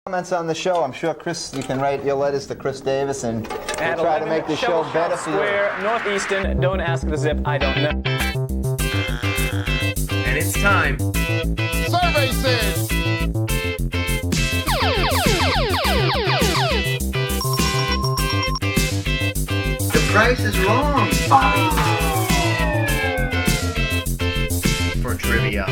Comments on the show. I'm sure, Chris, you can write your letters to Chris Davis and we'll try to make the show better for you. Square, Northeastern, don't ask the zip, I don't know. And it's time. Survey says. The price is wrong. For trivia.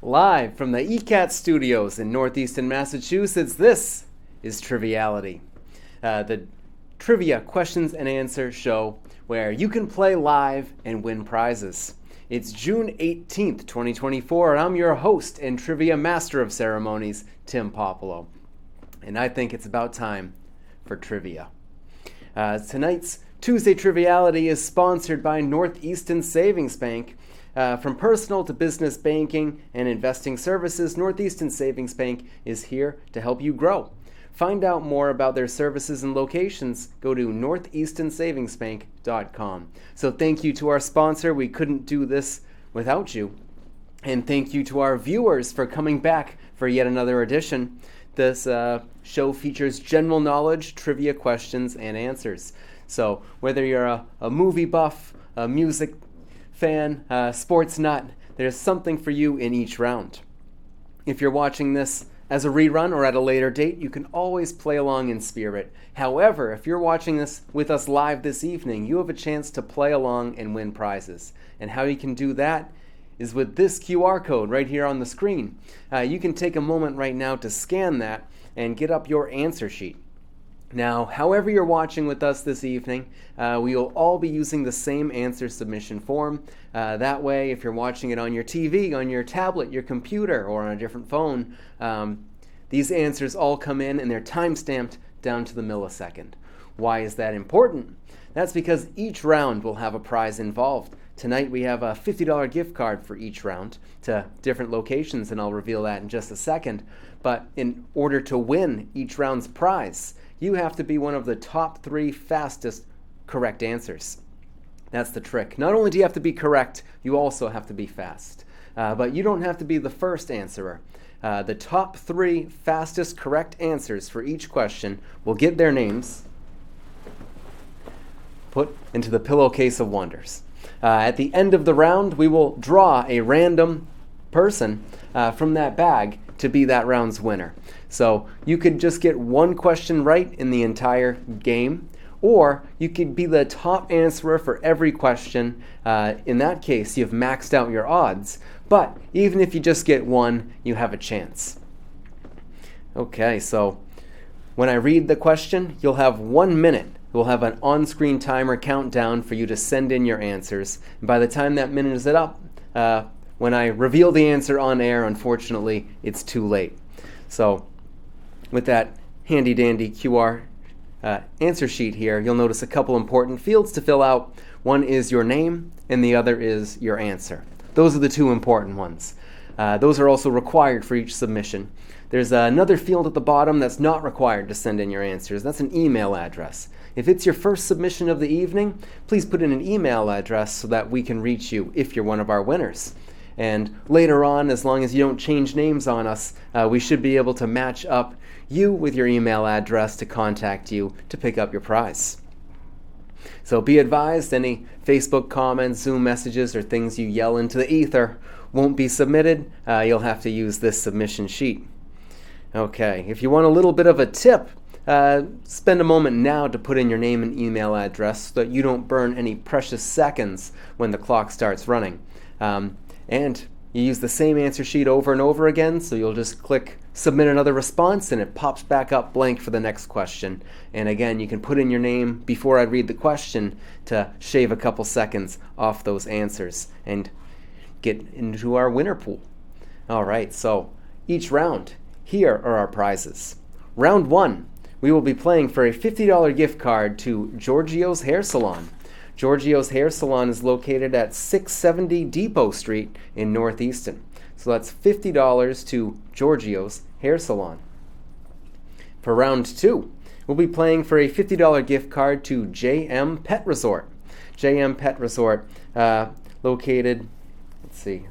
Live from the ECAT studios in Northeastern Massachusetts, this is Triviality, the trivia questions and answer show where you can play live and win prizes. It's June 18th, 2024, and I'm your host and trivia master of ceremonies, Tim Poupolo. And I think it's about time for trivia. Tonight's Tuesday Triviality is sponsored by Northeastern Savings Bank. From personal to business banking and investing services, Northeastern Savings Bank is here to help you grow. Find out more about their services and locations. Go to northeasternsavingsbank.com. So thank you to our sponsor. We couldn't do this without you. And thank you to our viewers for coming back for yet another edition. This show features general knowledge, trivia questions, and answers. So whether you're a movie buff, a music fan, sports nut, there's something for you in each round. If you're watching this as a rerun or at a later date, you can always play along in spirit. However, if you're watching this with us live this evening, you have a chance to play along and win prizes. And how you can do that is with this QR code right here on the screen. You can take a moment right now to scan that and get up your answer sheet. Now, however you're watching with us this evening, we will all be using the same answer submission form. That way, if you're watching it on your TV, on your tablet, your computer, or on a different phone, these answers all come in and they're time-stamped down to the millisecond. Why is that important? That's because each round will have a prize involved. Tonight we have a $50 gift card for each round to different locations, and I'll reveal that in just a second. But in order to win each round's prize, you have to be one of the top 3 fastest correct answers. That's the trick. Not only do you have to be correct, you also have to be fast. But you don't have to be the first answerer. The top 3 fastest correct answers for each question will get their names put into the pillowcase of wonders. At the end of the round, we will draw a random person from that bag to be that round's winner. So you could just get one question right in the entire game, or you could be the top answerer for every question. In that case, you've maxed out your odds. But even if you just get one, you have a chance. Okay, so when I read the question, you'll have 1 minute. We'll have an on-screen timer countdown for you to send in your answers. And by the time that minute is up, when I reveal the answer on air, unfortunately, it's too late. So with that handy-dandy QR answer sheet here, you'll notice a couple important fields to fill out. One is your name, and the other is your answer. Those are the 2 important ones. Those are also required for each submission. There's another field at the bottom that's not required to send in your answers. That's an email address. If it's your first submission of the evening, please put in an email address so that we can reach you if you're one of our winners. And later on, as long as you don't change names on us, we should be able to match up you with your email address to contact you to pick up your prize. So be advised, any Facebook comments, Zoom messages, or things you yell into the ether won't be submitted. You'll have to use this submission sheet. Okay, if you want a little bit of a tip, spend a moment now to put in your name and email address so that you don't burn any precious seconds when the clock starts running. And you use the same answer sheet over and over again, so you'll just click submit another response and it pops back up blank for the next question. And again, you can put in your name before I read the question to shave a couple seconds off those answers and get into our winner pool. All right, so each round, here are our prizes. Round 1, we will be playing for a $50 gift card to Giorgio's Hair Salon. Giorgio's Hair Salon is located at 670 Depot Street in Northeastern. So that's $50 to Giorgio's Hair Salon. For round 2, we'll be playing for a $50 gift card to JM Pet Resort. JM Pet Resort, located, let's see,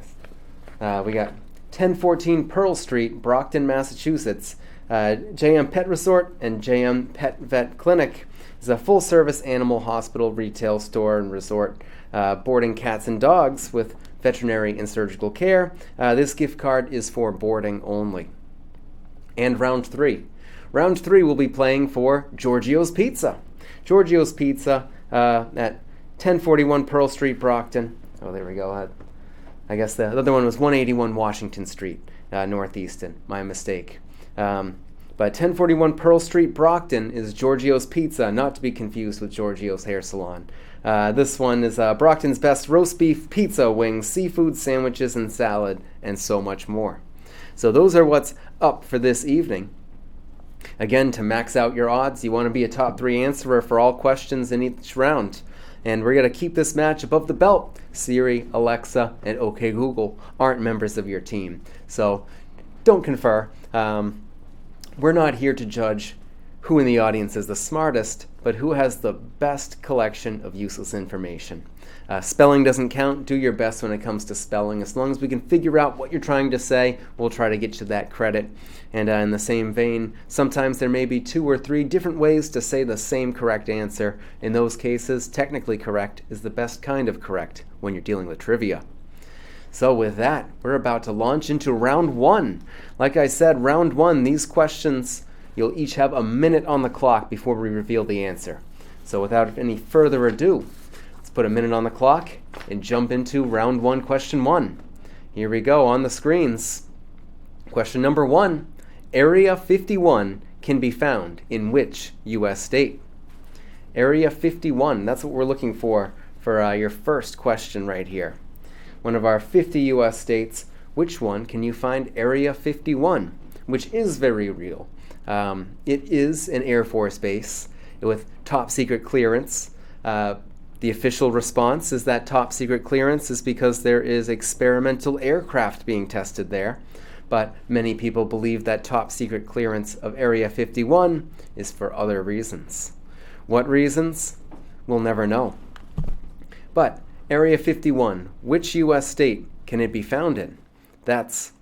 we got 1014 Pearl Street, Brockton, Massachusetts. JM Pet Resort and JM Pet Vet Clinic is a full-service animal hospital, retail store, and resort boarding cats and dogs with veterinary and surgical care. This gift card is for boarding only. And round three. Round three will be playing for Giorgio's Pizza. Giorgio's Pizza at 1041 Pearl Street, Brockton. Oh, there we go. I guess the other one was 181 Washington Street, Northeastern. My mistake. But 1041 Pearl Street, Brockton is Giorgio's Pizza, not to be confused with Giorgio's Hair Salon. This one is Brockton's best roast beef, pizza, wings, seafood sandwiches, and salad, and so much more. So those are what's up for this evening. Again, to max out your odds, you want to be a top 3 answerer for all questions in each round. And we're going to keep this match above the belt. Siri, Alexa, and OK Google aren't members of your team. So don't confer. We're not here to judge who in the audience is the smartest, but who has the best collection of useless information. Spelling doesn't count. Do your best when it comes to spelling. As long as we can figure out what you're trying to say, we'll try to get you that credit. And in the same vein, sometimes there may be 2 or 3 different ways to say the same correct answer. In those cases, technically correct is the best kind of correct when you're dealing with trivia. So with that, we're about to launch into round 1. Like I said, round 1, these questions, you'll each have a minute on the clock before we reveal the answer. So without any further ado, let's put a minute on the clock and jump into round 1, question 1. Here we go on the screens. Question number 1, Area 51 can be found in which U.S. state? Area 51, that's what we're looking for your first question right here. One of our 50 U.S. states, which one can you find Area 51? Which is very real. It is an Air Force base with top secret clearance. The official response is that top secret clearance is because there is experimental aircraft being tested there. But many people believe that top secret clearance of Area 51 is for other reasons. What reasons? We'll never know. But Area 51, which U.S. state can it be found in? That's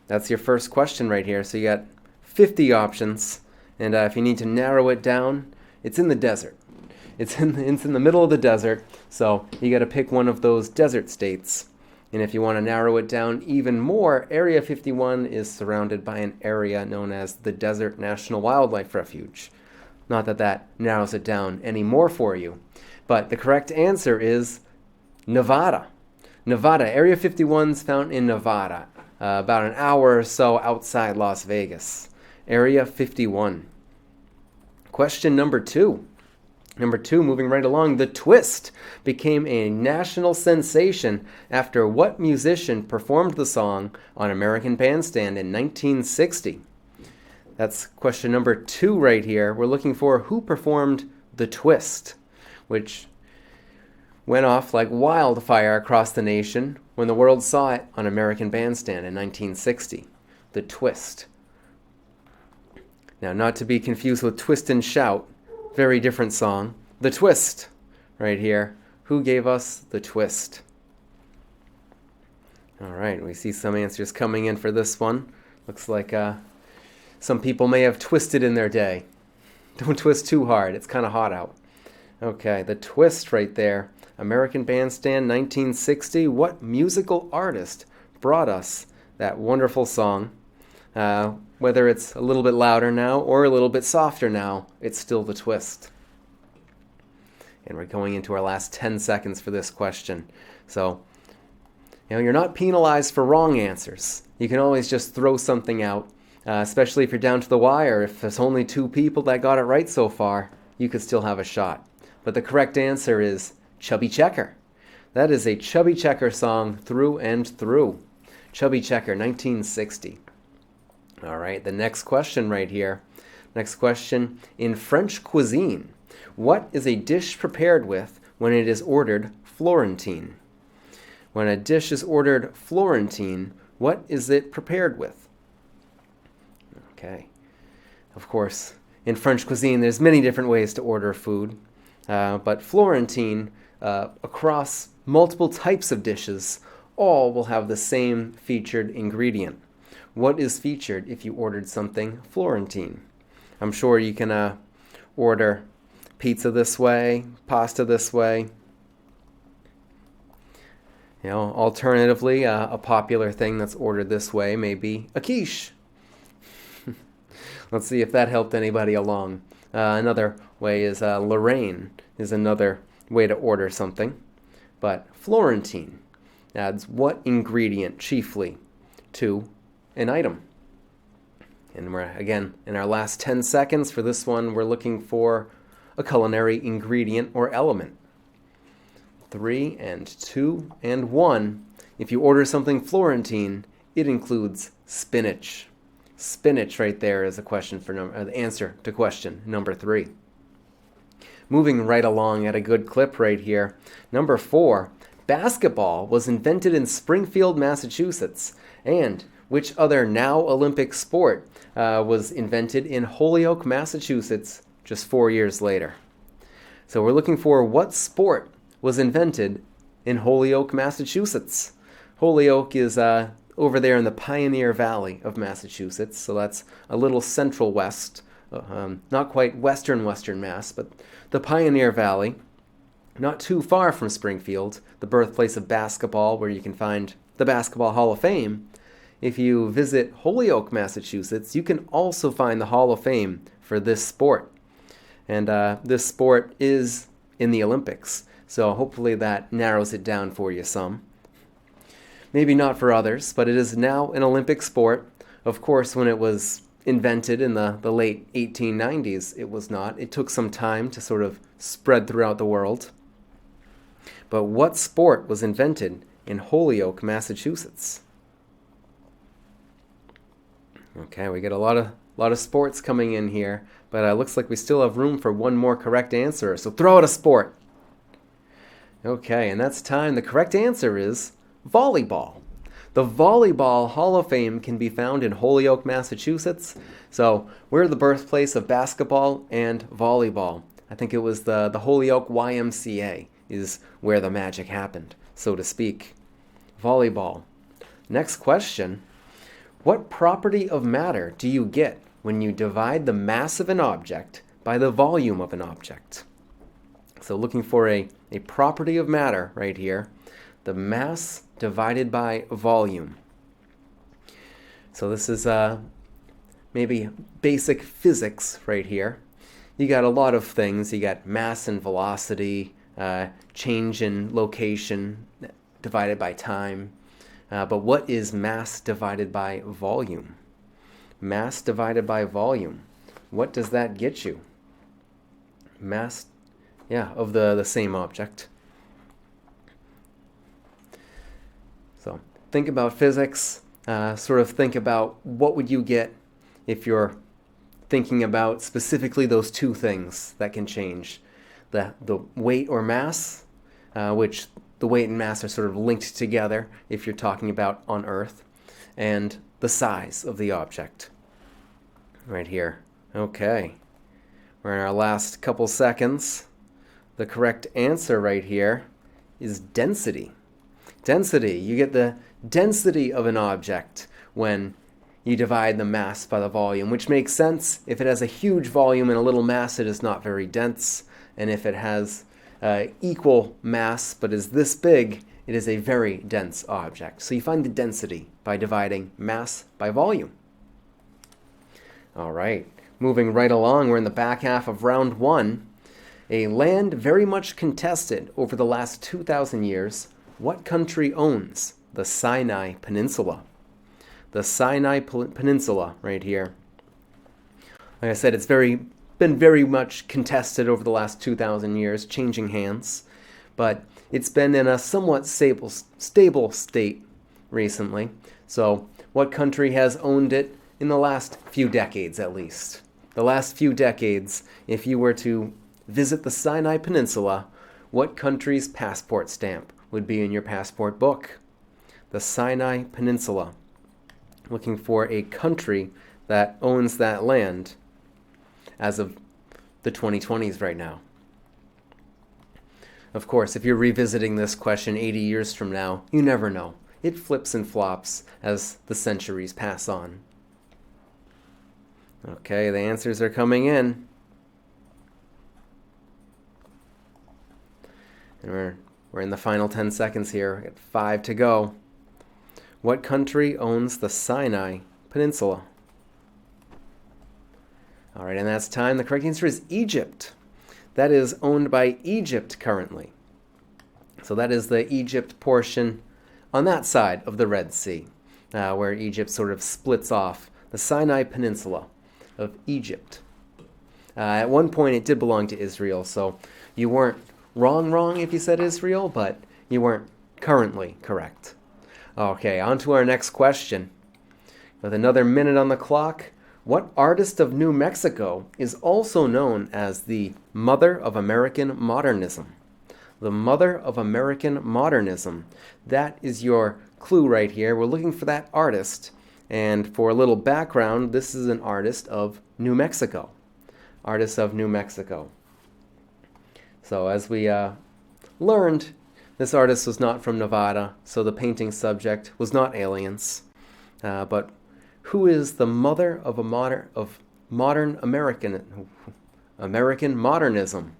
your first question right here. So you got 50 options, and if you need to narrow it down, it's in the desert. It's in the middle of the desert, so you got to pick one of those desert states. And if you want to narrow it down even more, Area 51 is surrounded by an area known as the Desert National Wildlife Refuge. Not that that narrows it down any more for you, but the correct answer is Nevada. Nevada. Area 51 is found in Nevada, about an hour or so outside Las Vegas. Area 51. Question number 2. Number 2, moving right along, The Twist became a national sensation after what musician performed the song on American Bandstand in 1960? That's question number 2 right here. We're looking for who performed The Twist, which went off like wildfire across the nation when the world saw it on American Bandstand in 1960. The Twist. Now, not to be confused with Twist and Shout, very different song. The Twist, right here. Who gave us The Twist? All right, we see some answers coming in for this one. Looks like some people may have twisted in their day. Don't twist too hard. It's kind of hot out. Okay, The Twist right there. American Bandstand, 1960. What musical artist brought us that wonderful song? Whether it's a little bit louder now or a little bit softer now, it's still The Twist. And we're going into our last 10 seconds for this question. So, you're not penalized for wrong answers. You can always just throw something out, especially if you're down to the wire. If there's only 2 people that got it right so far, you could still have a shot. But the correct answer is Chubby Checker. That is a Chubby Checker song through and through. Chubby Checker, 1960. All right, the next question right here. Next question. In French cuisine, what is a dish prepared with when it is ordered Florentine? When a dish is ordered Florentine, what is it prepared with? Okay. Of course, in French cuisine, there's many different ways to order food, but Florentine, across multiple types of dishes, all will have the same featured ingredient. What is featured if you ordered something Florentine? I'm sure you can order pizza this way, pasta this way. You know, alternatively, a popular thing that's ordered this way may be a quiche. Let's see if that helped anybody along. Another way is Lorraine is another way to order something. But Florentine adds what ingredient chiefly to an item? And we're, again, in our last 10 seconds for this one, we're looking for a culinary ingredient or element. 3 and 2 and 1. If you order something Florentine, it includes spinach. Spinach right there is the answer to question number 3. Moving right along at a good clip right here. Number 4, basketball was invented in Springfield, Massachusetts. And which other now Olympic sport was invented in Holyoke, Massachusetts just 4 years later? So we're looking for what sport was invented in Holyoke, Massachusetts. Holyoke is over there in the Pioneer Valley of Massachusetts, so that's a little central west, not quite western Mass, but the Pioneer Valley, not too far from Springfield, the birthplace of basketball, where you can find the Basketball Hall of Fame. If you visit Holyoke, Massachusetts, you can also find the Hall of Fame for this sport. And this sport is in the Olympics. So hopefully that narrows it down for you some. Maybe not for others, but it is now an Olympic sport. Of course, when it was invented in the late 1890s, it was not. It took some time to sort of spread throughout the world. But what sport was invented in Holyoke, Massachusetts? Okay, we get a lot of sports coming in here, but it looks like we still have room for one more correct answer. So throw out a sport. Okay, and that's time. The correct answer is volleyball. The Volleyball Hall of Fame can be found in Holyoke, Massachusetts. So we're the birthplace of basketball and volleyball. I think it was the Holyoke YMCA is where the magic happened, so to speak. Volleyball. Next question. What property of matter do you get when you divide the mass of an object by the volume of an object? So looking for a property of matter right here, the mass divided by volume. So this is maybe basic physics right here. You got a lot of things. You got mass and velocity, change in location divided by time. But what is mass divided by volume? Mass divided by volume. What does that get you? Mass, of the same object. So think about physics. Sort of think about what would you get if you're thinking about specifically those two things that can change. The weight or mass, which the weight and mass are sort of linked together if you're talking about on Earth, and the size of the object. Right here. Okay. We're in our last couple seconds. The correct answer right here is density. Density. You get the density of an object when you divide the mass by the volume, which makes sense. If it has a huge volume and a little mass, it is not very dense. And if it has equal mass but is this big, it is a very dense object. So you find the density by dividing mass by volume. All right, moving right along, we're in the back half of round 1. A land very much contested over the last 2,000 years. What country owns the Sinai Peninsula? The Sinai Peninsula right here. Like I said, it's been very much contested over the last 2,000 years, changing hands. But it's been in a somewhat stable state recently. So what country has owned it in the last few decades at least? The last few decades, if you were to visit the Sinai Peninsula, what country's passport stamp would be in your passport book? The Sinai Peninsula. Looking for a country that owns that land. as of the 2020s right now. Of course, if you're revisiting this question 80 years from now, you never know. It flips and flops as the centuries pass on. Okay, the answers are coming in. And we're in the final 10 seconds here. We got 5 to go. What country owns the Sinai Peninsula? All right, and that's time. The correct answer is Egypt. That is owned by Egypt currently. So that is the Egypt portion on that side of the Red Sea, where Egypt sort of splits off the Sinai Peninsula of Egypt. At one point, it did belong to Israel, so you weren't wrong if you said Israel, but you weren't currently correct. Okay, on to our next question. With another minute on the clock, what artist of New Mexico is also known as the mother of American modernism? The mother of American modernism. That is your clue right here. We're looking for that artist. And for a little background, this is an artist of New Mexico. Artist of New Mexico. So as we learned, this artist was not from Nevada, so the painting subject was not aliens. But who is the mother of modern American modernism?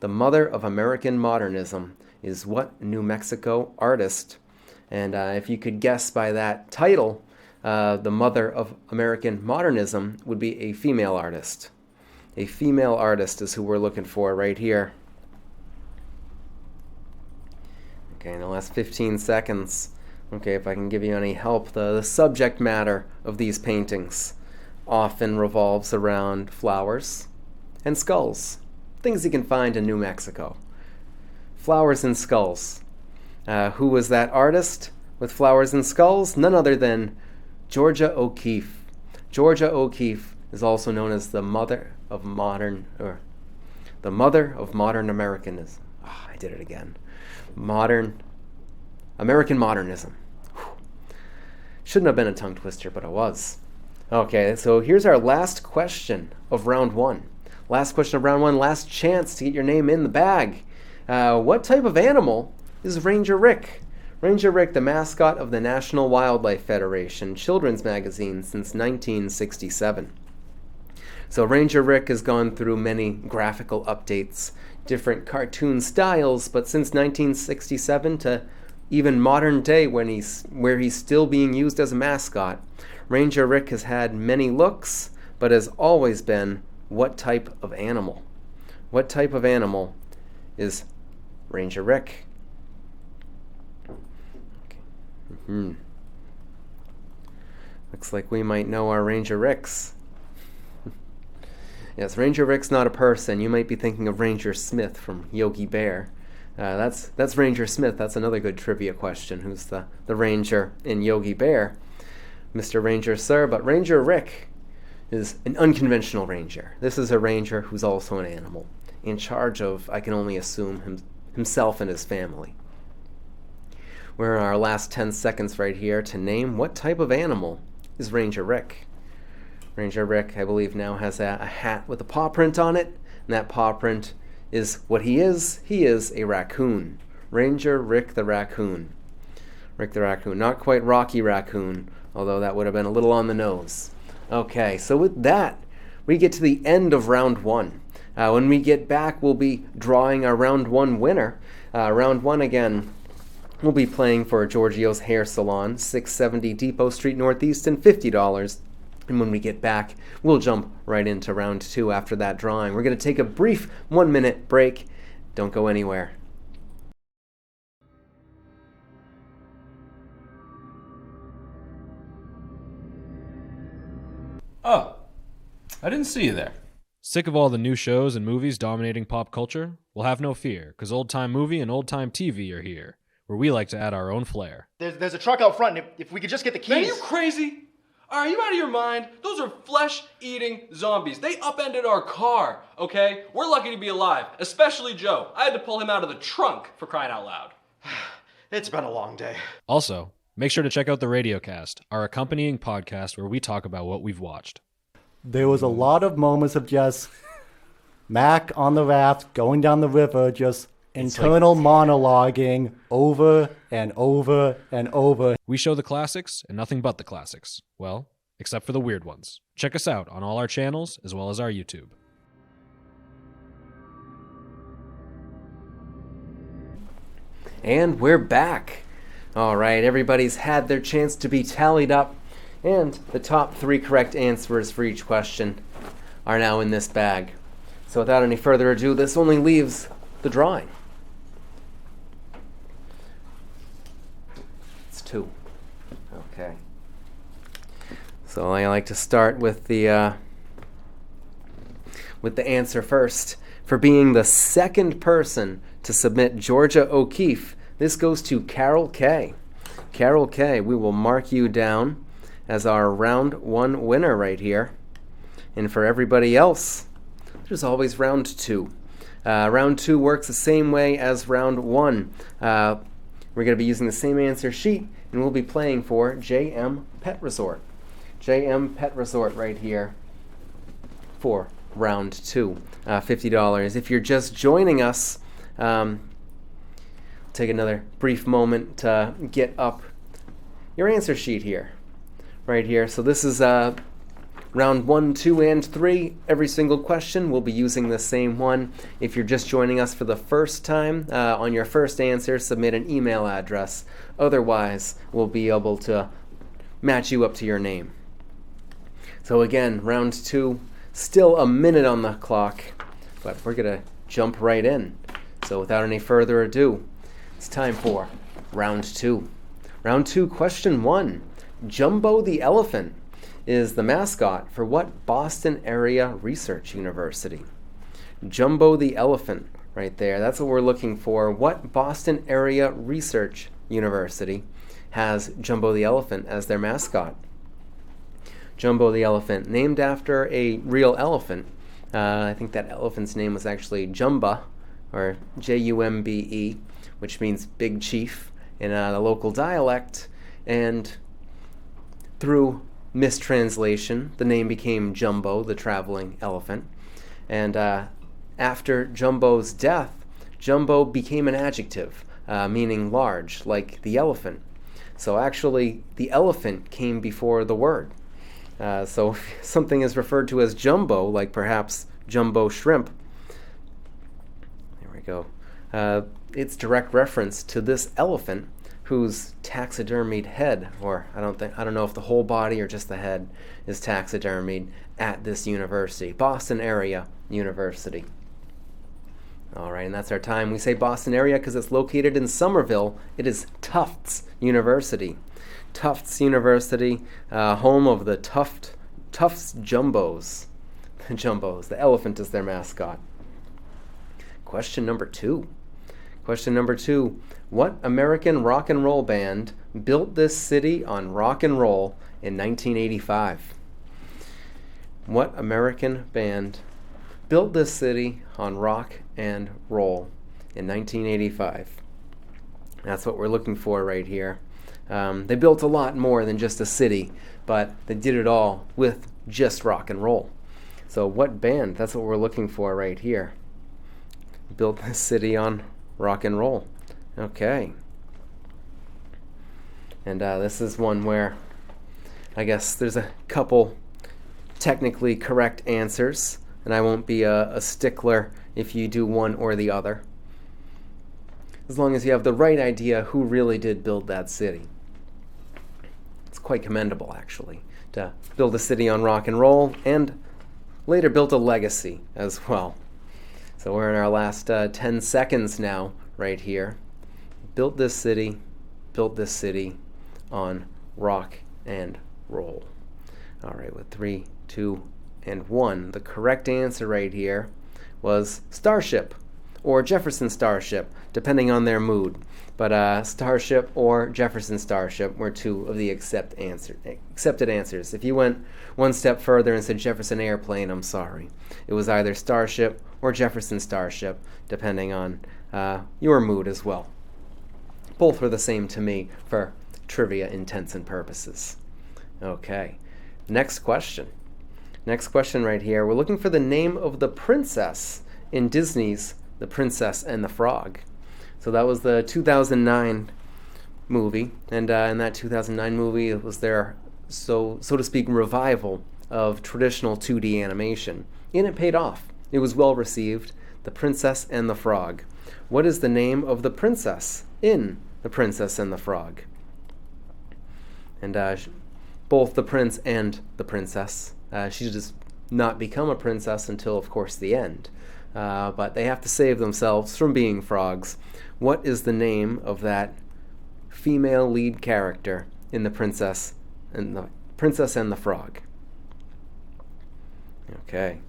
The mother of American modernism is what New Mexico artist? And if you could guess by that title, the mother of American modernism would be a female artist. A female artist is who we're looking for right here. Okay, in the last 15 seconds. Okay, if I can give you any help, the subject matter of these paintings often revolves around flowers and skulls. Things you can find in New Mexico. Flowers and skulls. Who was that artist with flowers and skulls? None other than Georgia O'Keeffe. Georgia O'Keeffe is also known as the mother of modern Americanism. Oh, I did it again. American modernism. Whew. Shouldn't have been a tongue twister, but it was. Okay, so here's our last question of round 1. Last question of round 1, last chance to get your name in the bag. What type of animal is Ranger Rick? Ranger Rick, the mascot of the National Wildlife Federation children's magazine since 1967. So Ranger Rick has gone through many graphical updates, different cartoon styles, but since 1967 to even modern day where he's still being used as a mascot, Ranger Rick has had many looks, but has always been what type of animal? What type of animal is Ranger Rick? Okay. Looks like we might know our Ranger Ricks. Yes, Ranger Rick's not a person. You might be thinking of Ranger Smith from Yogi Bear. That's Ranger Smith. That's another good trivia question. Who's the ranger in Yogi Bear? Mr. Ranger, sir. But Ranger Rick is an unconventional ranger. This is a ranger who's also an animal, in charge of, I can only assume, himself and his family. We're in our last 10 seconds right here to name what type of animal is Ranger Rick. Ranger Rick, I believe, now has a hat with a paw print on it, and that paw print is what he is. He is a raccoon. Ranger Rick the Raccoon. Rick the Raccoon. Not quite Rocky Raccoon, although that would have been a little on the nose. Okay, so with that, we get to the end of round 1. When we get back, we'll be drawing our round 1 winner. Round 1 again, we'll be playing for Giorgio's Hair Salon, 670 Depot Street Northeast, and $50. And when we get back, we'll jump right into round 2 after that drawing. We're going to take a brief 1-minute break. Don't go anywhere. Oh, I didn't see you there. Sick of all the new shows and movies dominating pop culture? Well, have no fear, because Old Time Movie and Old Time TV are here, where we like to add our own flair. There's a truck out front, and if we could just get the keys... Man, are you crazy? Are you out of your mind? Those are flesh-eating zombies. They upended our car, okay? We're lucky to be alive, especially Joe. I had to pull him out of the trunk, for crying out loud. It's been a long day. Also, make sure to check out the Radiocast, our accompanying podcast where we talk about what we've watched. there was a lot of moments of just Mac on the raft going down the river, just internal monologuing over and over and over. We show the classics and nothing but the classics. Well, except for the weird ones. Check us out on all our channels as well as our YouTube. And we're back. All right, everybody's had their chance to be tallied up, and the top 3 correct answers for each question are now in this bag. So without any further ado, this only leaves the drawing. It's 2. Okay. So I like to start with the answer first. For being the second person to submit Georgia O'Keeffe, this goes to Carol K. Carol K, we will mark you down as our round 1 winner right here. And for everybody else, there's always round 2. Round 2 works the same way as round 1. We're going to be using the same answer sheet, and we'll be playing for JM Pet Resort. JM Pet Resort right here for round 2. $50. If you're just joining us, take another brief moment to get up your answer sheet here, right here. So this is round 1, 2, and 3. Every single question we'll be using the same one. If you're just joining us for the first time, on your first answer, submit an email address. Otherwise, we'll be able to match you up to your name. So again, round 2, still a minute on the clock, but we're going to jump right in. So without any further ado, it's time for round 2. Round 2, question 1. Jumbo the elephant is the mascot for what Boston area research university? Jumbo the elephant, right there. That's what we're looking for. What Boston area research university has Jumbo the elephant as their mascot? Jumbo the elephant, named after a real elephant. I think that elephant's name was actually Jumba, or Jumbe, which means big chief in the local dialect. And through mistranslation, the name became Jumbo, the traveling elephant. And after Jumbo's death, Jumbo became an adjective, meaning large, like the elephant. So actually, the elephant came before the word. So if something is referred to as jumbo, like perhaps jumbo shrimp, there we go. It's direct reference to this elephant whose taxidermied head, or I don't know if the whole body or just the head is taxidermied at this university, Boston area university. All right, and that's our time. We say Boston area because it's located in Somerville. It is Tufts University. Tufts University, home of the Tufts Jumbos. The Jumbos. The elephant is their mascot. Question number 2. Question number 2. What American rock and roll band built this city on rock and roll in 1985? What American band built this city on rock and roll in 1985? That's what we're looking for right here. They built a lot more than just a city, but they did it all with just rock and roll. So what band? That's what we're looking for right here. Built this city on rock and roll. Okay. And this is one where I guess there's a couple technically correct answers, and I won't be a stickler if you do one or the other, as long as you have the right idea who really did build that city. It's quite commendable, actually, to build a city on rock and roll and later built a legacy as well. So we're in our last 10 seconds now, right here. Built this city on rock and roll. All right, with 3, 2, and 1. The correct answer right here was Starship or Jefferson Starship, depending on their mood. But Starship or Jefferson Starship were two of the accepted answers. If you went one step further and said Jefferson Airplane, I'm sorry. It was either Starship or Jefferson Starship, depending on your mood as well. Both were the same to me for trivia intents and purposes. Okay, next question. Next question right here. We're looking for the name of the princess in Disney's The Princess and the Frog. So that was the 2009 movie, and in that 2009 movie, it was their, so to speak, revival of traditional 2D animation. And it paid off. It was well received. The Princess and the Frog. What is the name of the princess in The Princess and the Frog? And both the prince and the princess. She does not become a princess until, of course, the end. But they have to save themselves from being frogs. What is the name of that female lead character in The Princess and the Frog? Okay.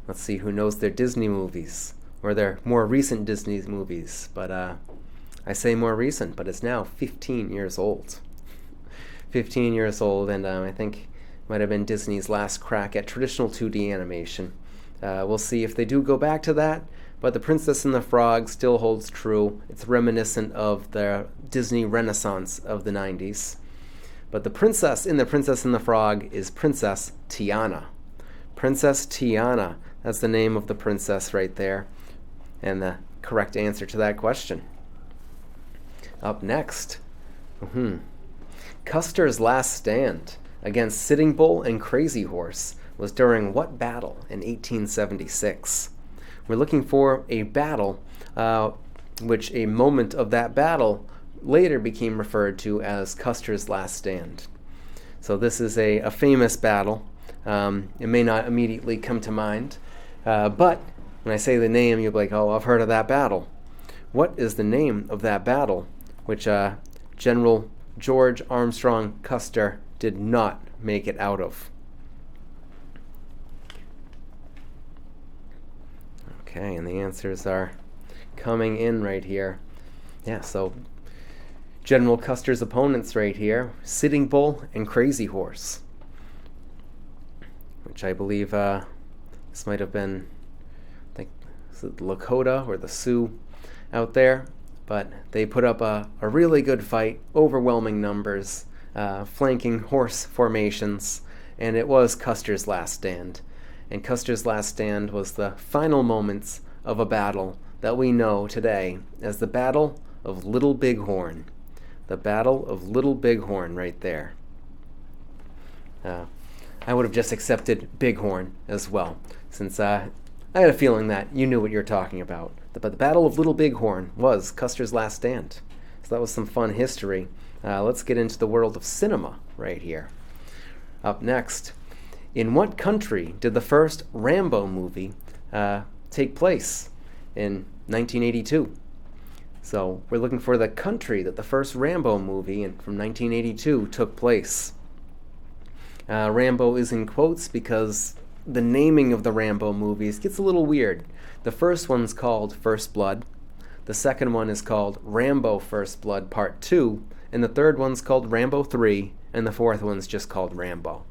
Let's see who knows their Disney movies, or their more recent Disney movies. But I say more recent, but it's now 15 years old. 15 years old, and I think it might have been Disney's last crack at traditional 2D animation. We'll see if they do go back to that, but The Princess and the Frog still holds true. It's reminiscent of the Disney Renaissance of the 90s. But the princess in The Princess and the Frog is Princess Tiana. Princess Tiana, that's the name of the princess right there, and the correct answer to that question. Up next, Custer's last stand against Sitting Bull and Crazy Horse was during what battle in 1876? We're looking for a battle, which a moment of that battle later became referred to as Custer's last stand. So this is a famous battle. It may not immediately come to mind, but when I say the name, you'll be like, oh, I've heard of that battle. What is the name of that battle, which General George Armstrong Custer did not make it out of? Okay, and the answers are coming in right here. Yeah, so General Custer's opponents right here, Sitting Bull and Crazy Horse, which I believe this might have been, I think, is it the Lakota or the Sioux out there? But they put up a really good fight, overwhelming numbers, flanking horse formations, and it was Custer's last stand. And Custer's last stand was the final moments of a battle that we know today as the Battle of Little Bighorn. The Battle of Little Bighorn right there. I would have just accepted Bighorn as well, since I had a feeling that you knew what you're talking about. But the Battle of Little Bighorn was Custer's last stand. So that was some fun history. Let's get into the world of cinema right here. Up next, in what country did the first Rambo movie take place in 1982? So we're looking for the country that the first Rambo movie from 1982 took place. Rambo is in quotes because the naming of the Rambo movies gets a little weird. The first one's called First Blood. The second one is called Rambo First Blood Part 2. And the third one's called Rambo 3. And the fourth one's just called Rambo.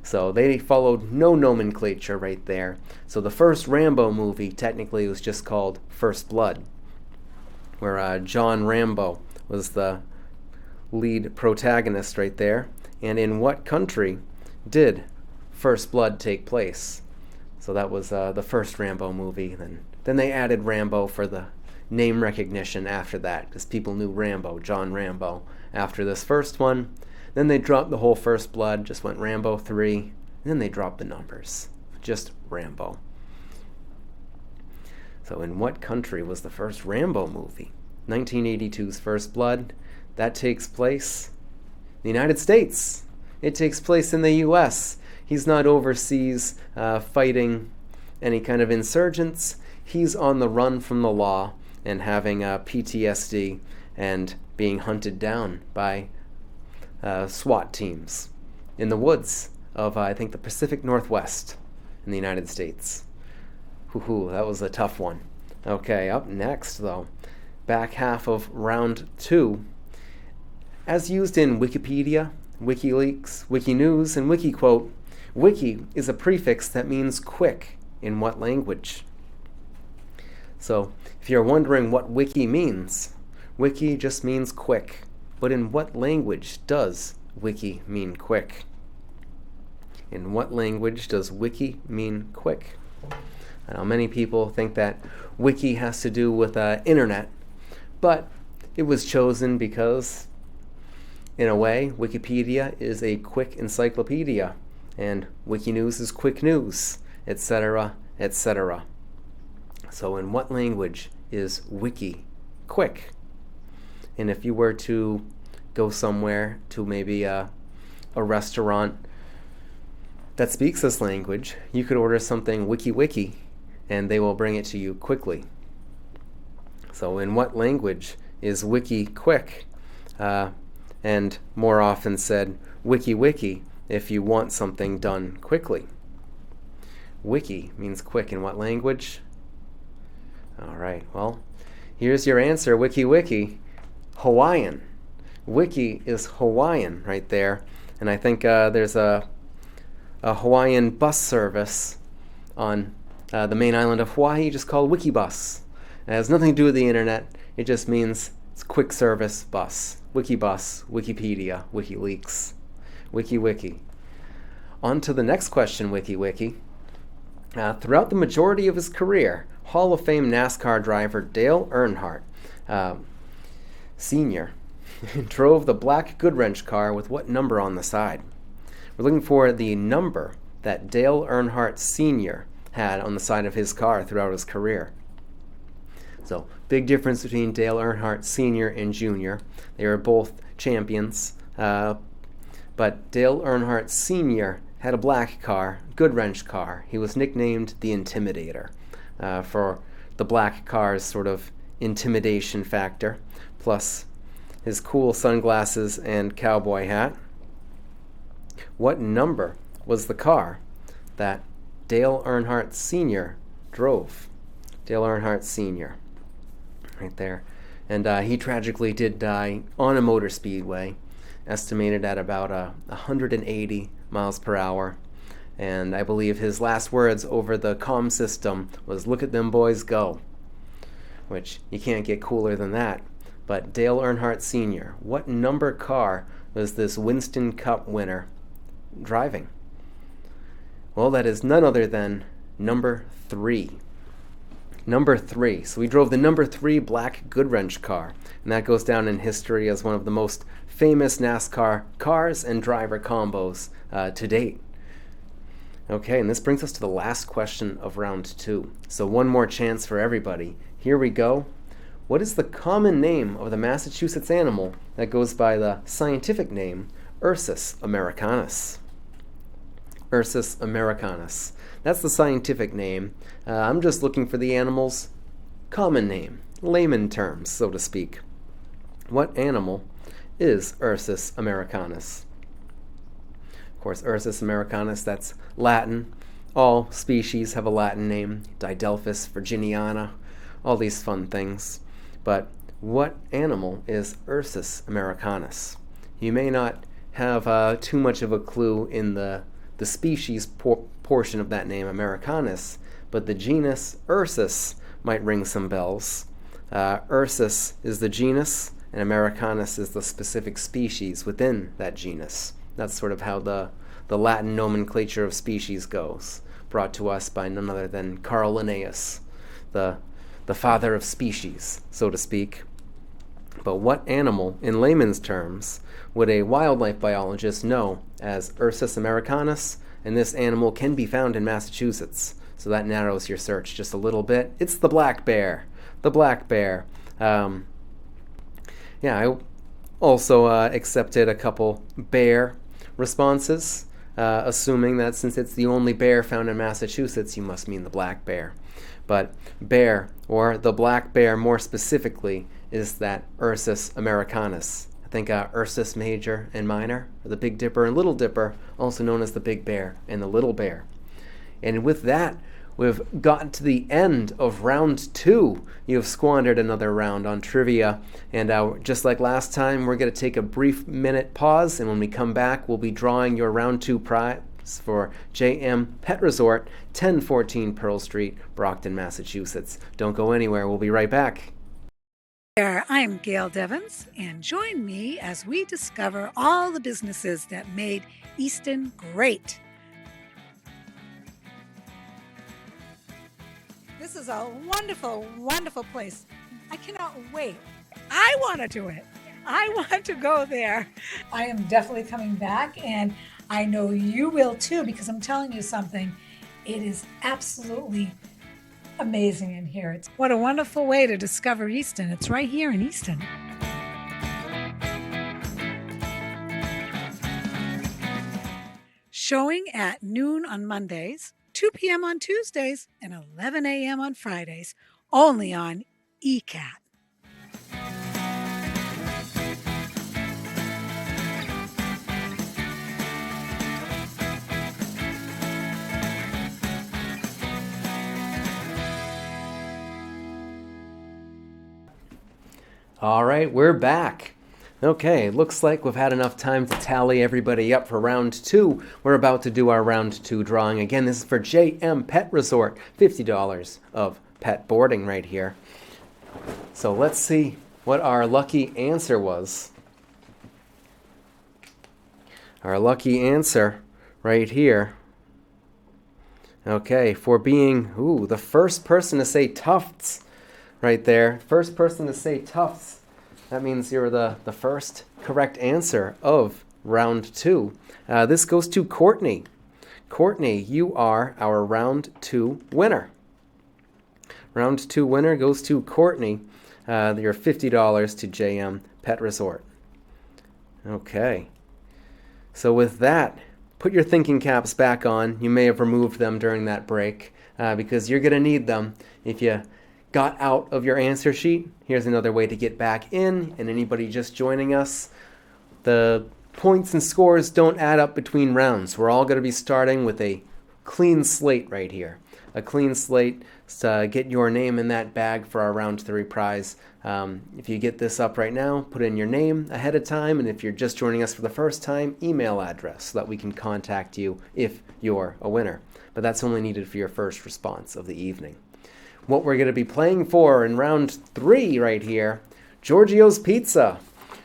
So they followed no nomenclature right there. So the first Rambo movie technically was just called First Blood, where John Rambo was the lead protagonist right there. And in what country did First Blood take place? So that was the first Rambo movie. Then they added Rambo for the name recognition after that, because people knew Rambo, John Rambo, after this first one. Then they dropped the whole First Blood, just went Rambo 3, and then they dropped the numbers. Just Rambo. So in what country was the first Rambo movie? 1982's First Blood. That takes place in the United States. It takes place in the U.S. He's not overseas fighting any kind of insurgents. He's on the run from the law and having PTSD and being hunted down by SWAT teams in the woods of, I think, the Pacific Northwest in the United States. That was a tough one. Okay, up next, though, back half of round 2. As used in Wikipedia, WikiLeaks, Wikinews, and WikiQuote, wiki is a prefix that means quick in what language? So, if you're wondering what wiki means, wiki just means quick. But in what language does wiki mean quick? In what language does wiki mean quick? I know many people think that wiki has to do with internet, but it was chosen because, in a way, Wikipedia is a quick encyclopedia, and Wikinews is quick news, etc., etc. So in what language is wiki quick? And if you were to go somewhere to maybe a restaurant that speaks this language, you could order something wiki, and they will bring it to you quickly. So in what language is wiki quick? And more often said, wiki if you want something done quickly. Wiki means quick in what language? All right, well, here's your answer, wiki. Hawaiian. Wiki is Hawaiian right there. And I think there's a Hawaiian bus service on the main island of Hawaii just called Wikibus. It has nothing to do with the internet. It just means it's quick service bus. Wikibus, Wikipedia, WikiLeaks. Wiki. On to the next question, wiki. Throughout the majority of his career, Hall of Fame NASCAR driver Dale Earnhardt Sr. drove the black Goodwrench car with what number on the side? We're looking for the number that Dale Earnhardt Sr. had on the side of his car throughout his career. So, big difference between Dale Earnhardt Sr. and Jr. They were both champions, but Dale Earnhardt Sr. had a black car, Goodwrench car. He was nicknamed the Intimidator for the black car's sort of intimidation factor, plus his cool sunglasses and cowboy hat. What number was the car that Dale Earnhardt Sr. drove? Dale Earnhardt Sr. right there. And he tragically did die on a motor speedway, estimated at about 180 miles per hour. And I believe his last words over the comm system was, "Look at them boys go," which you can't get cooler than that. But Dale Earnhardt Sr., what number car was this Winston Cup winner driving? Well, that is none other than number 3. Number 3. So he drove the number 3 black Goodwrench car, and that goes down in history as one of the most famous NASCAR cars and driver combos to date. Okay, and this brings us to the last question of round 2. So one more chance for everybody. Here we go. What is the common name of the Massachusetts animal that goes by the scientific name Ursus americanus? Ursus americanus. That's the scientific name. I'm just looking for the animal's common name, layman terms, so to speak. What animal is Ursus americanus? Of course, Ursus americanus, that's Latin. All species have a Latin name, Didelphis virginiana, all these fun things. But what animal is Ursus americanus? You may not have too much of a clue in the species portion of that name, Americanus, but the genus Ursus might ring some bells. Ursus is the genus, and Americanus is the specific species within that genus. That's sort of how the Latin nomenclature of species goes, brought to us by none other than Carl Linnaeus, the father of species, so to speak. But what animal, in layman's terms, would a wildlife biologist know as Ursus americanus? And this animal can be found in Massachusetts, so that narrows your search just a little bit. It's the black bear. The black bear. I also accepted a couple bear responses, assuming that since it's the only bear found in Massachusetts, you must mean the black bear. But bear, or the black bear more specifically, is that Ursus americanus. I think Ursus Major and Minor, the Big Dipper and Little Dipper, also known as the Big Bear and the Little Bear. And with that, we've gotten to the end of round 2. You've squandered another round on trivia. And just like last time, we're going to take a brief minute pause. And when we come back, we'll be drawing your round 2 prize for JM Pet Resort, 1014 Pearl Street, Brockton, Massachusetts. Don't go anywhere. We'll be right back. I'm Gail Devins, and join me as we discover all the businesses that made Easton great. This is a wonderful, wonderful place. I cannot wait. I want to do it. I want to go there. I am definitely coming back, and I know you will too, because I'm telling you something. It is absolutely amazing in here. What a wonderful way to discover Easton. It's right here in Easton. Showing at noon on Mondays, 2 p.m. on Tuesdays, and 11 a.m. on Fridays, only on ECAT. All right, we're back. Okay, looks like we've had enough time to tally everybody up for round 2. We're about to do our round 2 drawing. Again, this is for JM Pet Resort, $50 of pet boarding right here. So let's see what our lucky answer was. Our lucky answer right here. Okay, for being, the first person to say Tufts. Right there. First person to say Tufts. That means you're the first correct answer of round 2. This goes to Courtney. Courtney, you are our round 2 winner. Round 2 winner goes to Courtney. Your $50 to JM Pet Resort. Okay. So with that, put your thinking caps back on. You may have removed them during that break because you're going to need them if you got out of your answer sheet. Here's another way to get back in, and anybody just joining us, the points and scores don't add up between rounds. We're all going to be starting with a clean slate right here. A clean slate to get your name in that bag for our round 3 prize. If you get this up right now, put in your name ahead of time, and if you're just joining us for the first time, email address so that we can contact you if you're a winner. But that's only needed for your first response of the evening. What we're going to be playing for in round 3 right here, Giorgio's Pizza.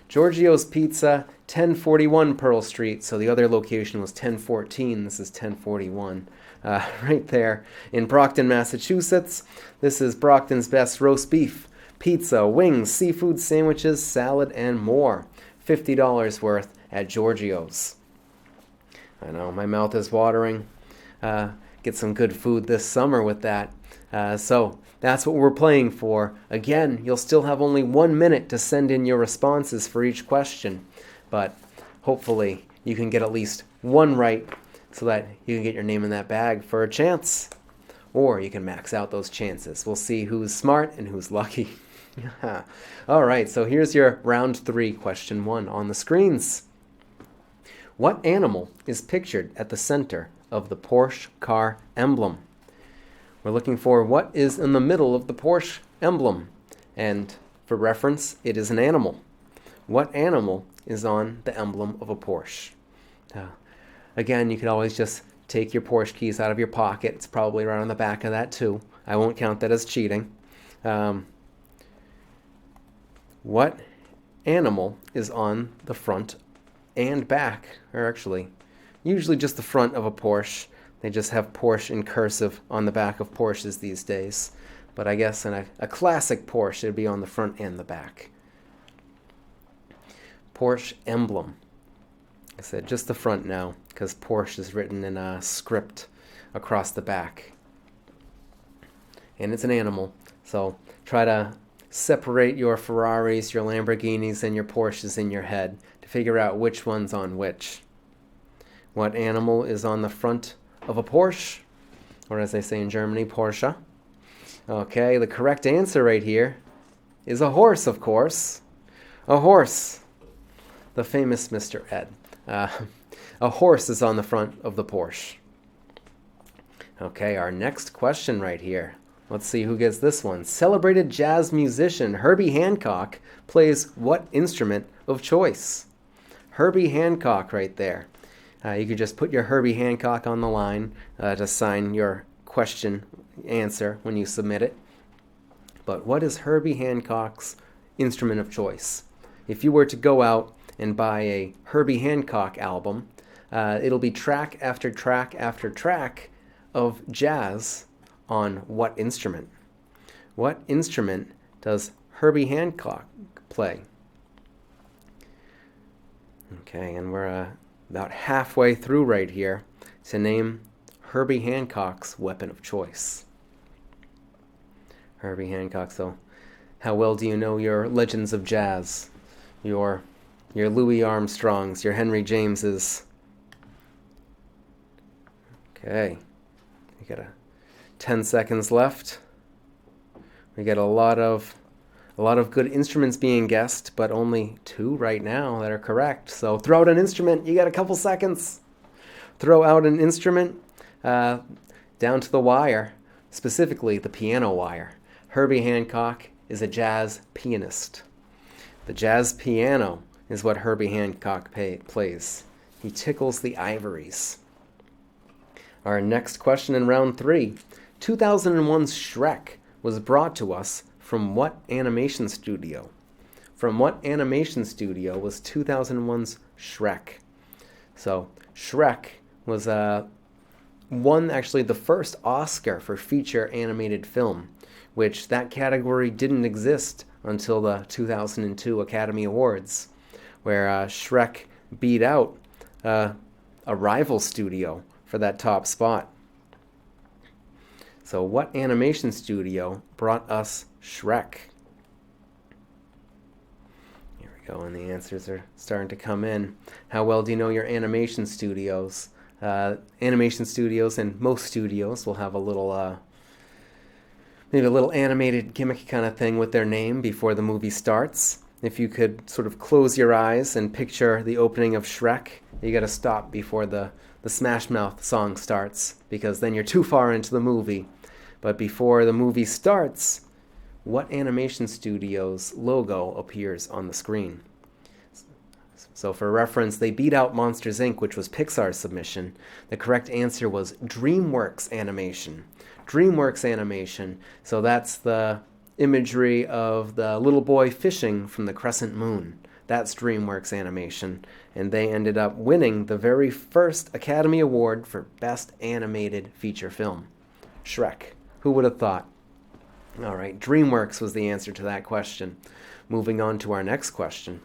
Giorgio's Pizza, 1041 Pearl Street. So the other location was 1014. This is 1041. Right there in Brockton, Massachusetts. This is Brockton's best roast beef, pizza, wings, seafood sandwiches, salad, and more. $50 worth at Giorgio's. I know, my mouth is watering. Get some good food this summer with that. So that's what we're playing for. Again, you'll still have only 1 minute to send in your responses for each question, but hopefully you can get at least one right so that you can get your name in that bag for a chance. Or you can max out those chances. We'll see who's smart and who's lucky. All right, so here's your round 3, question 1 on the screens. What animal is pictured at the center of the Porsche car emblem? We're looking for what is in the middle of the Porsche emblem. And for reference, it is an animal. What animal is on the emblem of a Porsche? Again, you could always just take your Porsche keys out of your pocket. It's probably right on the back of that too. I won't count that as cheating. What animal is on the front and back, or actually, usually just the front of a Porsche? They just have Porsche in cursive on the back of Porsches these days. But I guess in a classic Porsche, it'd be on the front and the back. Porsche emblem. I said just the front now, because Porsche is written in a script across the back. And it's an animal, so try to separate your Ferraris, your Lamborghinis, and your Porsches in your head to figure out which one's on which. What animal is on the front of a Porsche? Or as they say in Germany, Porsche. Okay, the correct answer right here is a horse, of course. A horse. The famous Mr. Ed. A horse is on the front of the Porsche. Okay, our next question right here. Let's see who gets this one. Celebrated jazz musician Herbie Hancock plays what instrument of choice? Herbie Hancock right there. You could just put your Herbie Hancock on the line to sign your question answer when you submit it. But what is Herbie Hancock's instrument of choice? If you were to go out and buy a Herbie Hancock album, it'll be track after track after track of jazz on what instrument? What instrument does Herbie Hancock play? Okay, and we're about halfway through right here to name Herbie Hancock's weapon of choice. Herbie Hancock, so how well do you know your legends of jazz? Your Louis Armstrongs, your Henry Jameses. Okay, we got 10 seconds left. We got a lot of good instruments being guessed, but only 2 right now that are correct. So throw out an instrument. You got a couple seconds. Throw out an instrument down to the wire, specifically the piano wire. Herbie Hancock is a jazz pianist. The jazz piano is what Herbie Hancock plays. He tickles the ivories. Our next question in round 3. 2001's Shrek was brought to us from what animation studio? From what animation studio was 2001's Shrek? So Shrek was won actually the first Oscar for feature animated film, which that category didn't exist until the 2002 Academy Awards, where Shrek beat out a rival studio for that top spot. So what animation studio brought us Shrek? Here we go, and the answers are starting to come in. How well do you know your animation studios? Animation studios and most studios will have a little maybe a little animated gimmick kind of thing with their name before the movie starts. If you could sort of close your eyes and picture the opening of Shrek, you got to stop before the Smash Mouth song starts, because then you're too far into the movie. But before the movie starts, what animation studio's logo appears on the screen? So for reference, they beat out Monsters, Inc., which was Pixar's submission. The correct answer was DreamWorks Animation. DreamWorks Animation. So that's the imagery of the little boy fishing from the crescent moon. That's DreamWorks Animation. And they ended up winning the very first Academy Award for Best Animated Feature Film. Shrek. Who would have thought? All right, DreamWorks was the answer to that question. Moving on to our next question.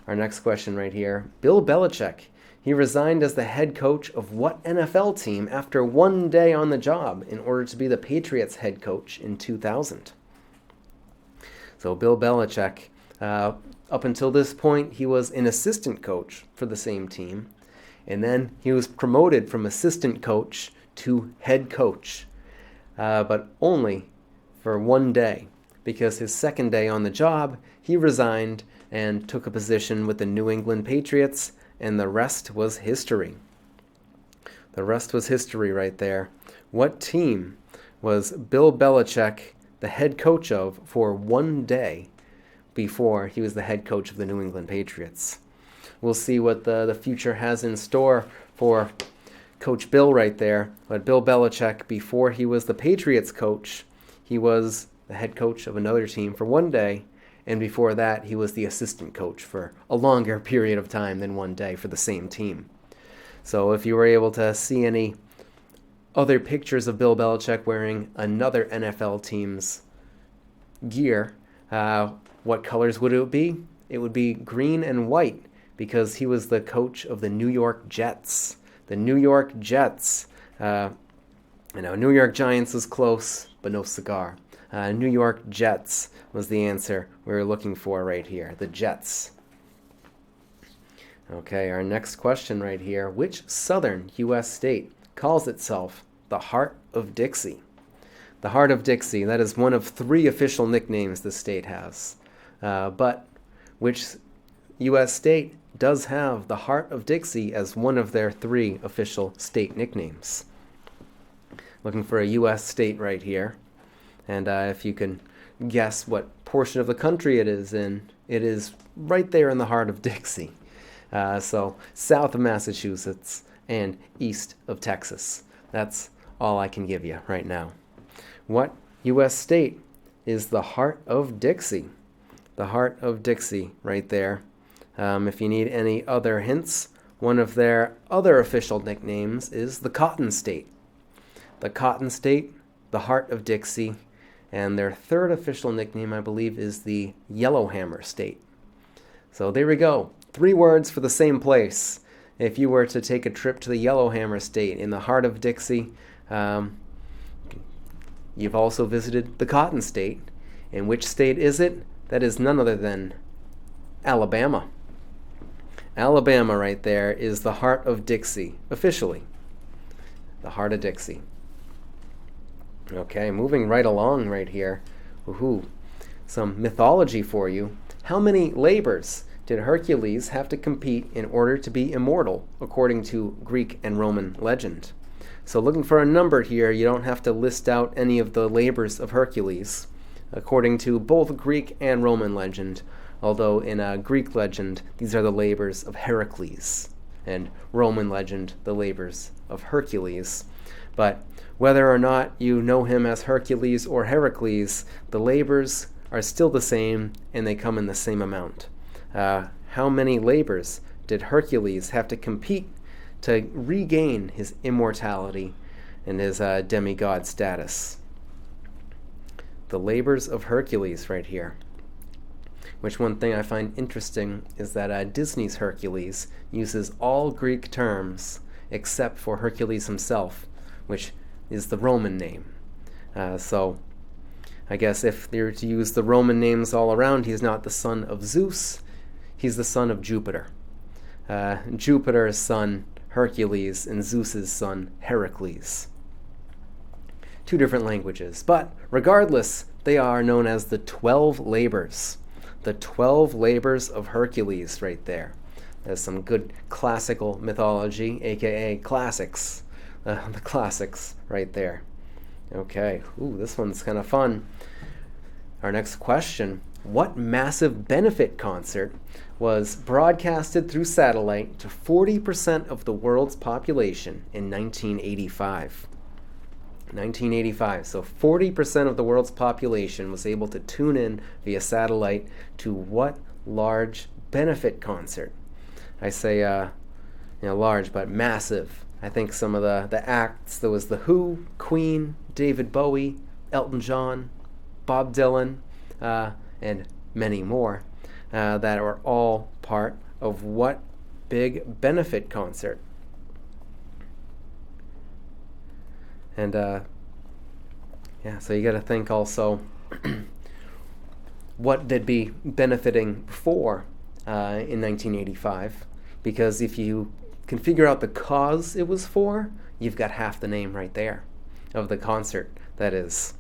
Our next question right here. Bill Belichick. He resigned as the head coach of what NFL team after one day on the job in order to be the Patriots head coach in 2000? So Bill Belichick, up until this point, he was an assistant coach for the same team. And then he was promoted from assistant coach to head coach, but only for one day, because his second day on the job, he resigned and took a position with the New England Patriots, and the rest was history. The rest was history right there. What team was Bill Belichick the head coach of for one day before he was the head coach of the New England Patriots? We'll see what the future has in store for Coach Bill right there. But Bill Belichick, before he was the Patriots coach, he was the head coach of another team for one day. And before that, he was the assistant coach for a longer period of time than one day for the same team. So if you were able to see any other pictures of Bill Belichick wearing another NFL team's gear, what colors would it be? It would be green and white, because he was the coach of the New York Jets. The New York Jets. New York Giants was close, but no cigar. New York Jets was the answer we were looking for right here. The Jets. Okay, our next question right here. Which southern U.S. state calls itself the Heart of Dixie? The Heart of Dixie, that is one of 3 official nicknames the state has. But which U.S. state does have the Heart of Dixie as one of their 3 official state nicknames? Looking for a U.S. state right here. And if you can guess what portion of the country it is in, it is right there in the heart of Dixie. So south of Massachusetts and east of Texas. That's all I can give you right now. What U.S. state is the Heart of Dixie? The Heart of Dixie right there. If you need any other hints, one of their other official nicknames is the Cotton State. The Cotton State the Heart of Dixie, and their third official nickname, I believe, is the Yellowhammer State. So there we go. 3 words for the same place. If you were to take a trip to the Yellowhammer State in the heart of Dixie, you've also visited the Cotton State. And which state is it? That is none other than Alabama. Alabama right there is the heart of Dixie, officially. The heart of Dixie. Okay, moving right along right here. Woohoo. Some mythology for you. How many labors did Hercules have to compete in order to be immortal, according to Greek and Roman legend? So looking for a number here, you don't have to list out any of the labors of Hercules, according to both Greek and Roman legend, although in Greek legend, these are the labors of Heracles, and Roman legend, the labors of Hercules. But whether or not you know him as Hercules or Heracles, the labors are still the same, and they come in the same amount. How many labors did Hercules have to compete to regain his immortality and his demigod status? The labors of Hercules right here. Which one thing I find interesting is that Disney's Hercules uses all Greek terms except for Hercules himself, which is the Roman name. So I guess if they were to use the Roman names all around, he's not the son of Zeus, he's the son of Jupiter. Jupiter's son Hercules and Zeus's son Heracles. 2 different languages, but regardless, they are known as the 12 labors. The 12 labors of Hercules right there. There's some good classical mythology, aka classics. The classics right there. Okay, ooh, this one's kind of fun. Our next question: what massive benefit concert was broadcasted through satellite to 40% of the world's population in 1985? 1985. So 40% of the world's population was able to tune in via satellite to what large benefit concert? I say, large, but massive. I think some of the acts, there was The Who, Queen, David Bowie, Elton John, Bob Dylan, and many more that are all part of what big benefit concert? And so you got to think also what they'd be benefiting for in 1985, because if you can figure out the cause it was for, you've got half the name right there of the concert. That is,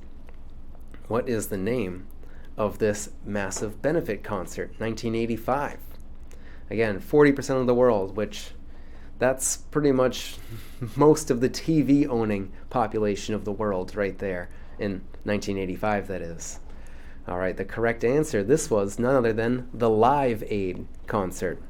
what is the name of this massive benefit concert, 1985? Again, 40% of the world, which that's pretty much most of the TV owning population of the world right there in 1985, that is. All right, the correct answer, this was none other than the Live Aid concert.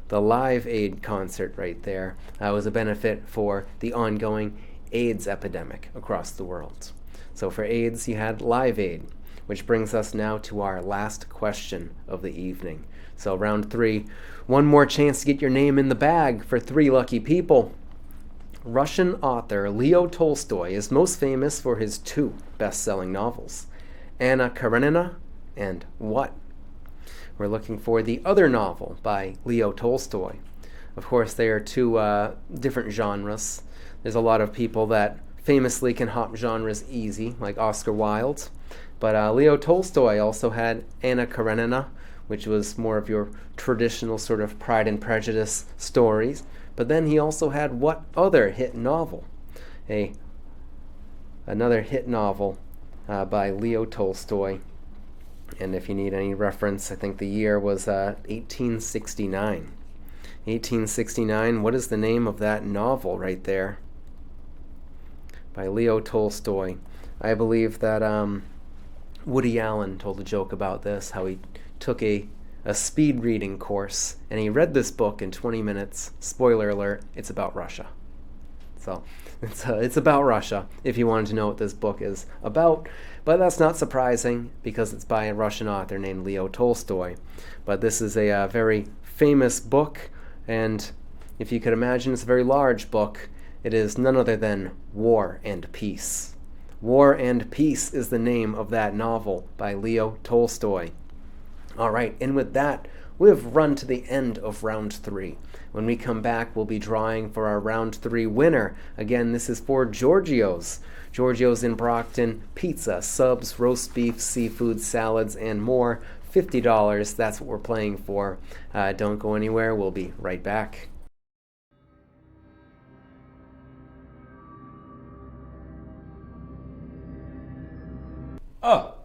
The Live Aid concert right there was a benefit for the ongoing AIDS epidemic across the world. So for AIDS, you had Live Aid, which brings us now to our last question of the evening. So round 3, one more chance to get your name in the bag for 3 lucky people. Russian author Leo Tolstoy is most famous for his 2 best-selling novels, Anna Karenina and What? We're looking for the other novel by Leo Tolstoy. Of course, they are 2 different genres. There's a lot of people that famously can hop genres easy, like Oscar Wilde. But Leo Tolstoy also had Anna Karenina, which was more of your traditional sort of Pride and Prejudice stories. But then he also had What Other hit novel? Another hit novel by Leo Tolstoy. And if you need any reference, I think the year was 1869. 1869, what is the name of that novel right there? By Leo Tolstoy. I believe that Woody Allen told a joke about this, how he took a speed reading course, and he read this book in 20 minutes. Spoiler alert, it's about Russia. So it's about Russia, if you wanted to know what this book is about. But that's not surprising, because it's by a Russian author named Leo Tolstoy. But this is a very famous book, and if you could imagine, it's a very large book. It is none other than War and Peace. War and Peace is the name of that novel by Leo Tolstoy. All right, and with that, we have run to the end of round 3. When we come back, we'll be drawing for our round 3 winner. Again, this is for Giorgio's. Giorgio's in Brockton, pizza, subs, roast beef, seafood, salads, and more. $50, that's what we're playing for. Don't go anywhere, we'll be right back. Oh,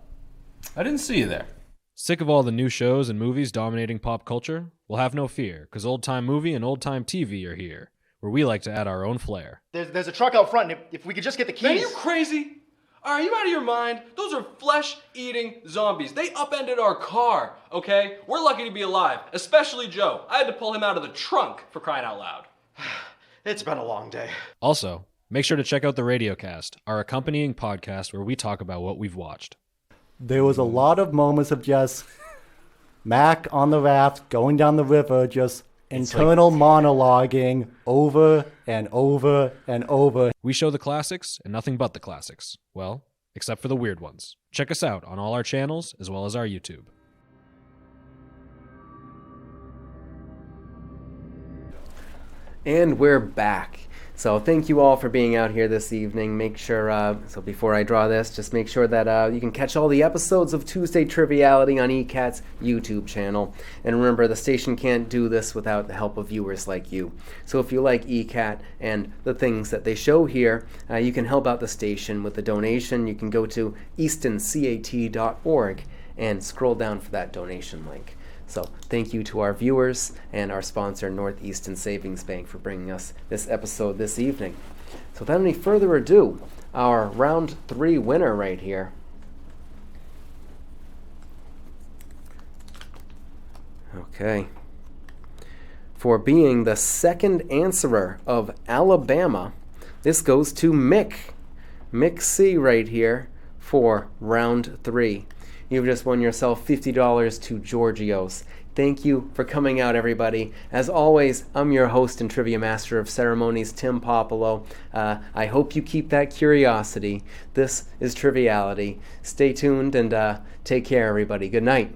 I didn't see you there. Sick of all the new shows and movies dominating pop culture? Well, have no fear, because Old Time Movie and Old Time TV are here, where we like to add our own flair. There's a truck out front, and if we could just get the keys. Man, are you crazy? Are you out of your mind? Those are flesh-eating zombies. They upended our car, okay? We're lucky to be alive, especially Joe. I had to pull him out of the trunk, for crying out loud. It's been a long day. Also, make sure to check out the Radiocast, our accompanying podcast where we talk about what we've watched. There was a lot of moments of just Mac on the raft going down the river, just internal monologuing over and over and over. We show the classics and nothing but the classics. Well, except for the weird ones. Check us out on all our channels as well as our YouTube. And we're back. So thank you all for being out here this evening. Make sure, so before I draw this, just make sure that you can catch all the episodes of Tuesday Triviality on ECAT's YouTube channel. And remember, the station can't do this without the help of viewers like you. So if you like ECAT and the things that they show here, you can help out the station with a donation. You can go to eastoncat.org and scroll down for that donation link. So thank you to our viewers and our sponsor, Northeastern Savings Bank, for bringing us this episode this evening. So without any further ado, our round 3 winner right here. Okay. For being the second answerer of Alabama, this goes to Mick. Mick C right here for round 3. You've just won yourself $50 to Giorgio's. Thank you for coming out, everybody. As always, I'm your host and Trivia Master of Ceremonies, Tim Poupolo. I hope you keep that curiosity. This is Triviality. Stay tuned and take care, everybody. Good night.